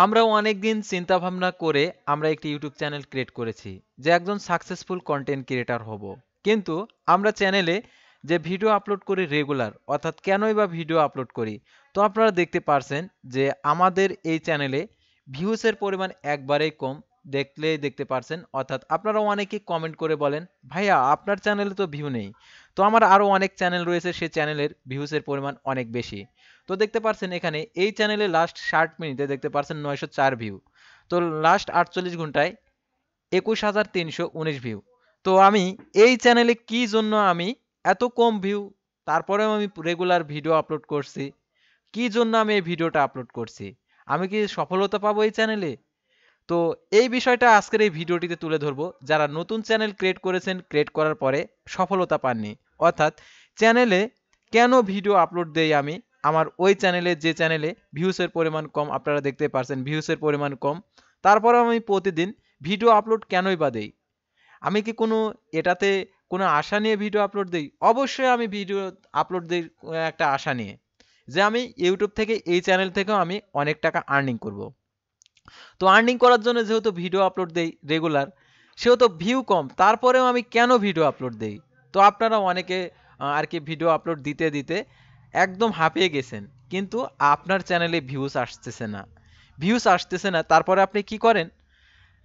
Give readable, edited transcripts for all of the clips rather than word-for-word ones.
আমরাও অনেকদিন চিন্তা ভাবনা করে আমরা একটি ইউটিউব চ্যানেল ক্রিয়েট করেছি যে একজন সাকসেসফুল কন্টেন্ট ক্রিয়েটর হব। কিন্তু আমরা চ্যানেলে যে ভিডিও আপলোড করি রেগুলার, অর্থাৎ কেনই বা ভিডিও আপলোড করি, তো আপনারা দেখতে পারছেন যে আমাদের এই চ্যানেলে ভিউসের পরিমাণ একবারেই কম। দেখলেই দেখতে পারছেন, অর্থাৎ আপনারা অনেকেই কমেন্ট করে বলেন, ভাইয়া আপনার চ্যানেলে তো ভিউ নেই। তো আমার আরও অনেক চ্যানেল রয়েছে, সেই চ্যানেলের ভিউসের পরিমাণ অনেক বেশি। তো দেখতে পারছেন এখানে এই চ্যানেলে লাস্ট 60 মিনিটে দেখতে পারছেন 904 ভিউ। তো লাস্ট 48 ঘন্টায় 21,319 ভিউ। তো আমি এই চ্যানেলে কি জন্য আমি এত কম ভিউ, তারপরেও আমি রেগুলার ভিডিও আপলোড করছি, কি জন্য আমি এই ভিডিওটা আপলোড করছি, আমি কি সফলতা পাবো এই চ্যানেলে? তো এই বিষয়টা আজকের এই ভিডিওটিতে তুলে ধরবো, যারা নতুন চ্যানেল ক্রিয়েট করেছেন, ক্রিয়েট করার পরে সফলতা পাননি, অর্থাৎ চ্যানেলে কেন ভিডিও আপলোড দেই আমি, আমার ওই চ্যানেলে যে চ্যানেলে ভিউসের পরিমাণ কম, আপনারা দেখতে পারছেন ভিউসের পরিমাণ কম, তারপরেও আমি প্রতিদিন ভিডিও আপলোড কেনই বা দেই? আমি কি কোনো এটাতে কোনো আশা নিয়ে ভিডিও আপলোড দেই? অবশ্যই আমি ভিডিও আপলোড দেই একটা আশা নিয়ে, যে আমি ইউটিউব থেকে এই চ্যানেল থেকেও আমি অনেক টাকা আর্নিং করব। তো আর্নিং করার জন্য যেহেতু ভিডিও আপলোড দেই রেগুলার, সেহেতু ভিউ কম, তারপরেও আমি কেন ভিডিও আপলোড দেই? তো আপনারা অনেকে আর কি ভিডিও আপলোড দিতে দিতে একদম হাঁপিয়ে গেছেন, কিন্তু আপনার চ্যানেলে ভিউস আসতেছে না, তারপরে আপনি কি করেন?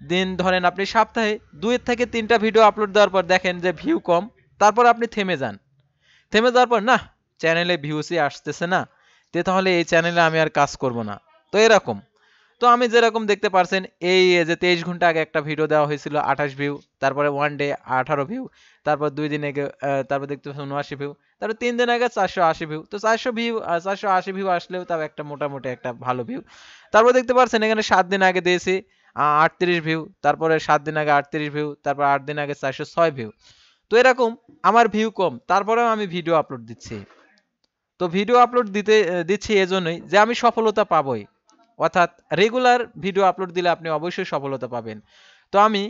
দিন ধরেন আপনি সপ্তাহে 2 থেকে 3টা ভিডিও আপলোড দেওয়ার পর দেখেন যে ভিউ কম, তারপর আপনি থেমে যান। থেমে যাওয়ার পর না, চ্যানেলে ভিউসই আসতেছে না, তাহলে এই চ্যানেলে আমি আর কাজ করব না। তো এরকম। তো আমি যেরকম দেখতে পারছেন, এই যে 23 ঘন্টা আগে একটা ভিডিও দেওয়া হয়েছিল 28 ভিউ, তারপরে ওয়ান ডে 18 ভিউ, তারপর 2 দিন আগে তারপর দেখতে পাচ্ছেন 79 ভিউ, তারপর 3 দিন আগে 480 ভিউ। তো 400 ভিউ, 480 ভিউ আসলেও তাও একটা মোটামুটি একটা ভালো ভিউ। তারপর দেখতে পারছেন এখানে 7 দিন আগে দিয়েছি 38 ভিউ, তারপরে 7 দিন আগে 38 ভিউ, তারপর 8 দিন আগে 406 ভিউ। তো এরকম আমার ভিউ কম, তারপরেও আমি ভিডিও আপলোড দিচ্ছি। তো ভিডিও আপলোড দিচ্ছি এজন্যই যে আমি সফলতা পাবই, অর্থাৎ রেগুলার ভিডিও আপলোড দিলে আপনি অবশ্যই সফলতা পাবেন। তো আমি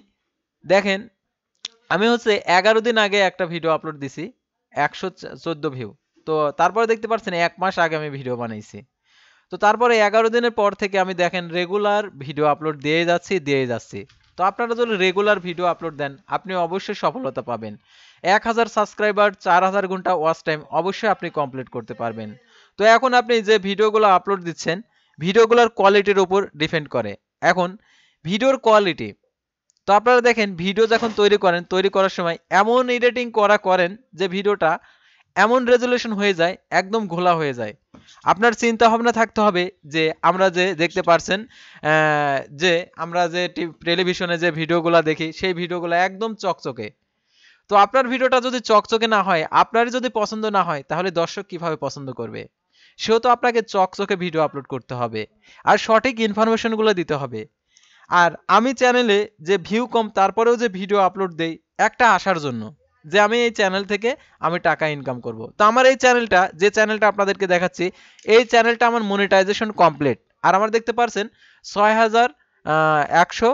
দেখেন, আমি হচ্ছে 11 দিন আগে একটা ভিডিও আপলোড দিছি 114 ভিউ। তো তারপরে দেখতে পাচ্ছেন 1 মাস আগে আমি ভিডিও বানাইছি। তো তারপরে 11 দিনের পর থেকে আমি দেখেন রেগুলার ভিডিও আপলোড দিয়ে যাচ্ছি। তো আপনারা যদি রেগুলার ভিডিও আপলোড দেন, আপনি অবশ্যই সফলতা পাবেন। 1000 সাবস্ক্রাইবার, 4000 ঘন্টা ওয়াচ টাইম অবশ্যই আপনি কমপ্লিট করতে পারবেন। তো এখন আপনি যে ভিডিওগুলো আপলোড দিচ্ছেন, ভিডিওগুলোর কোয়ালিটির উপর ডিপেন্ড করে। এখন ভিডিওর কোয়ালিটি, তো আপনারা দেখেন ভিডিও যখন তৈরি করেন, তৈরি করার সময় এমন এডিটিং করেন যে ভিডিওটা এমন রেজুলেশন হয়ে যায়, একদম ঘোলা হয়ে যায়। আপনার চিন্তা ভাবনা থাকতে হবে যে আমরা যে দেখতে পারছেন যে আমরা যে টেলিভিশনে যে ভিডিওগুলো দেখি, সেই ভিডিওগুলো একদম চকচকে। তো আপনার ভিডিওটা যদি চকচকে না হয়, আপনারই যদি পছন্দ না হয়, তাহলে দর্শক কিভাবে পছন্দ করবে? সেহেতু আপনাকে চকচকে ভিডিও আপলোড করতে হবে, আর সঠিক ইনফরমেশনগুলো দিতে হবে। আর আমি চ্যানেলে যে ভিউ কম, তারপরেও যে ভিডিও আপলোড দেই একটা আশার জন্য, যে আমি এই চ্যানেল থেকে আমি টাকা ইনকাম করব। তো আমার এই চ্যানেলটা, যে চ্যানেলটা আপনাদেরকে দেখাচ্ছি, এই চ্যানেলটা আমার মনিটাইজেশন কমপ্লিট। আর আমার দেখতে পারছেন 6150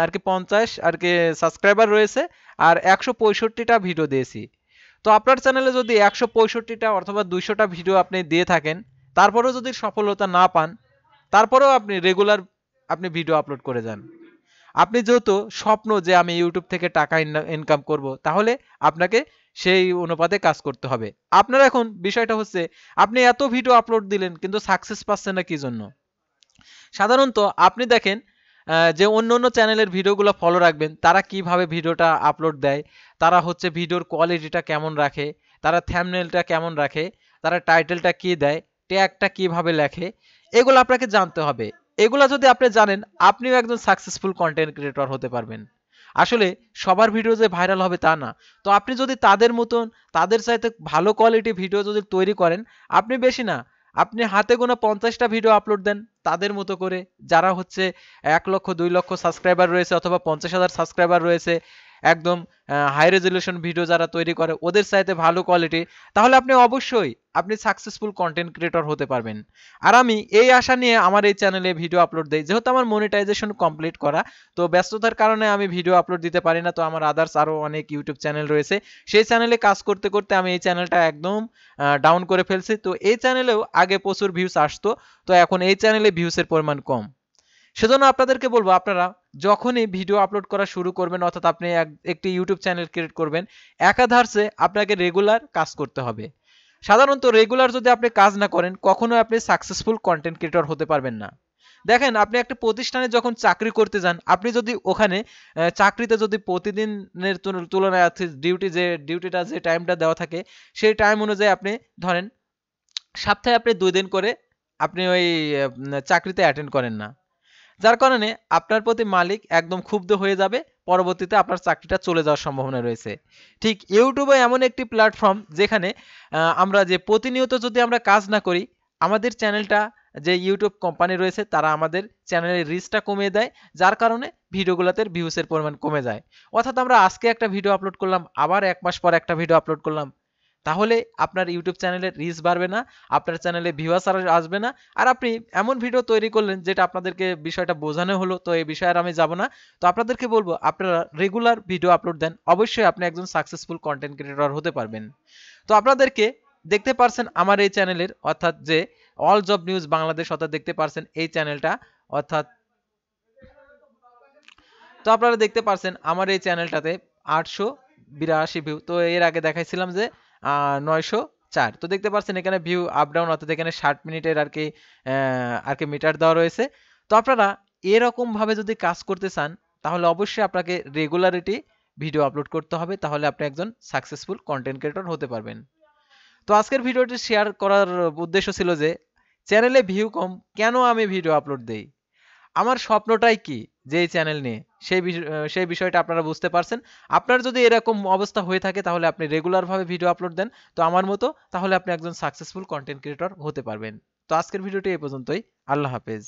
আর কি 50 আর কি সাবস্ক্রাইবার রয়েছে, আর 165টা ভিডিও দিয়েছি। তো আপনার চ্যানেলে যদি 165টা অথবা 200টা ভিডিও আপনি দিয়ে থাকেন, তারপরেও যদি সফলতা না পান, তারপরেও আপনি রেগুলার আপনি ভিডিও আপলোড করে যান। আপনি যেহেতু স্বপ্ন যে আমি ইউটিউব থেকে টাকা ইনকাম করব, তাহলে আপনাকে সেই অনুপাতে কাজ করতে হবে। আপনার এখন বিষয়টা হচ্ছে, আপনি এত ভিডিও আপলোড দিলেন কিন্তু সাকসেস পাচ্ছেন না কি জন্য? সাধারণত আপনি দেখেন যে অন্য অন্য চ্যানেলের ভিডিওগুলো ফলো রাখবেন, তারা কিভাবে ভিডিওটা আপলোড দেয়, তারা হচ্ছে ভিডিওর কোয়ালিটিটা কেমন রাখে, তারা থাম্বনেলটা কেমন রাখে, তারা টাইটেলটা কি দেয়, ট্যাগটা কিভাবে লেখে, এগুলো আপনাকে জানতে হবে। এগুলো যদি আপনি জানেন, আপনিও একজন সাকসেসফুল কন্টেন্ট ক্রিয়েটর হতে পারবেন। আসলে সবার ভিডিও যে ভাইরাল হবে তা না। তো আপনি যদি তাদের মতন, তাদের চাইতে ভালো কোয়ালিটি ভিডিও যদি তৈরি করেন, আপনি বেশি না, আপনি হাতে গোনা 50টা ভিডিও আপলোড দেন তাদের মতো করে, যারা হচ্ছে 1 লক্ষ 2 লক্ষ সাবস্ক্রাইবার রয়েছে, অথবা 50,000 সাবস্ক্রাইবার রয়েছে, একদম হাই রেজলিউশন ভিডিও যারা তৈরি করে ওদের চাইতে ভালো কোয়ালিটি, তাহলে আপনি অবশ্যই আপনি সাকসেসফুল কন্টেন্ট ক্রিয়েটর হতে পারবেন। আর আমি এই আশা নিয়ে আমার এই চ্যানেলে ভিডিও আপলোড দেই, যেহেতু আমার মনিটাইজেশন কমপ্লিট করা। তো ব্যস্ততার কারণে আমি ভিডিও আপলোড দিতে পারি না। তো আমার আদার্স আরও অনেক ইউটিউব চ্যানেল রয়েছে, সেই চ্যানেলে কাজ করতে করতে আমি এই চ্যানেলটা একদম ডাউন করে ফেলছি। তো এই চ্যানেলেও আগে প্রচুর ভিউস আসতো, তো এখন এই চ্যানেলে ভিউসের পরিমাণ কম। সেজন্য আপনাদেরকে বলবো আপনারা যখনই ভিডিও আপলোড করা শুরু করবেন অর্থাৎ আপনি একটি ইউটিউব চ্যানেল ক্রিয়েট করবেন একাধারে আপনাকে রেগুলার কাজ করতে হবে। সাধারণত রেগুলার যদি আপনি কাজ না করেন কখনোই আপনি সাকসেসফুল কন্টেন্ট ক্রিয়েটর হতে পারবেন না। দেখেন আপনি একটা প্রতিষ্ঠানে যখন চাকরি করতে যান আপনি যদি ওখানে চাকরিতে যদি প্রতিদিনের তুলনায় ডিউটিটা যে টাইমটা দেওয়া থাকে সেই টাইম অনুযায়ী আপনি ধরেন সপ্তাহে আপনি 2 দিন করে আপনি ওই চাকরিতে অ্যাটেন্ড করেন না, যার কারণে আপনার প্রতি মালিক একদম ক্ষুব্ধ হয়ে যাবে, পরবর্তীতে আপনার চাকরিটা চলে যাওয়ার সম্ভাবনা রয়েছে। ঠিক ইউটিউবে এমন একটি প্ল্যাটফর্ম যেখানে আমরা যে প্রতিনিয়ত যদি আমরা কাজ না করি আমাদের চ্যানেলটা যে ইউটিউব কোম্পানি রয়েছে তারা আমাদের চ্যানেলের রিচটা কমিয়ে দেয়, যার কারণে ভিডিওগুলোতে ভিউসের পরিমাণ কমে যায়। অর্থাৎ আমরা আজকে একটা ভিডিও আপলোড করলাম আবার 1 মাস পর একটা ভিডিও আপলোড করলাম, তাহলে আপনার ইউটিউব চ্যানেলের রিচ বাড়বে না, আপনার চ্যানেলে ভিউয়ার্স আসবে না। আর আপনি এমন ভিডিও তৈরি করলেন যেটা আপনাদেরকে বিষয়টা বোঝানো হলো, তো এই বিষয়ে আর আমি যাব না। তো আপনাদেরকে বলবো আপনারা রেগুলার ভিডিও আপলোড দেন, অবশ্যই আপনি একজন সাকসেসফুল কন্টেন্ট ক্রিয়েটর হতে পারবেন। তো আপনাদেরকে দেখতে পারছেন আমার এই চ্যানেলের অর্থাৎ যে অল জব নিউজ বাংলাদেশ অর্থাৎ দেখতে পারছেন এই চ্যানেলটা অর্থাৎ তো আপনারা দেখতে পারছেন আমার এই চ্যানেলটাতে 882 ভিউ, তো এর আগে দেখাইছিলাম যে 904। তো দেখতে পাচ্ছেন এখানে ভিউ আপ ডাউন অর্থাৎ এখানে 60 মিনিটের আর কি মিটার দেওয়া রয়েছে। তো আপনারা এরকম ভাবে যদি কাজ করতে চান তাহলে অবশ্যই আপনাকে রেগুলারিটি ভিডিও আপলোড করতে হবে, তাহলে আপনি একজন সাকসেসফুল কন্টেন্ট ক্রিয়েটর হতে পারবেন। তো আজকের ভিডিওটি শেয়ার করার উদ্দেশ্য ছিল যে চ্যানেলে ভিউ কম কেন আমি ভিডিও আপলোড দেই, আমার স্বপ্নটাই কি যে এই চ্যানেল নিয়ে, সেই বিষয়টা আপনারা বুঝতে পারছেন। আপনার যদি এরকম অবস্থা হয়ে থাকে তাহলে আপনি রেগুলার ভাবে ভিডিও আপলোড দেন তো আমার মতো, তাহলে আপনি একজন সাকসেসফুল কন্টেন্ট ক্রিয়েটর হতে পারবেন। তো আজকের ভিডিওটি এই পর্যন্তই। আল্লাহ হাফেজ।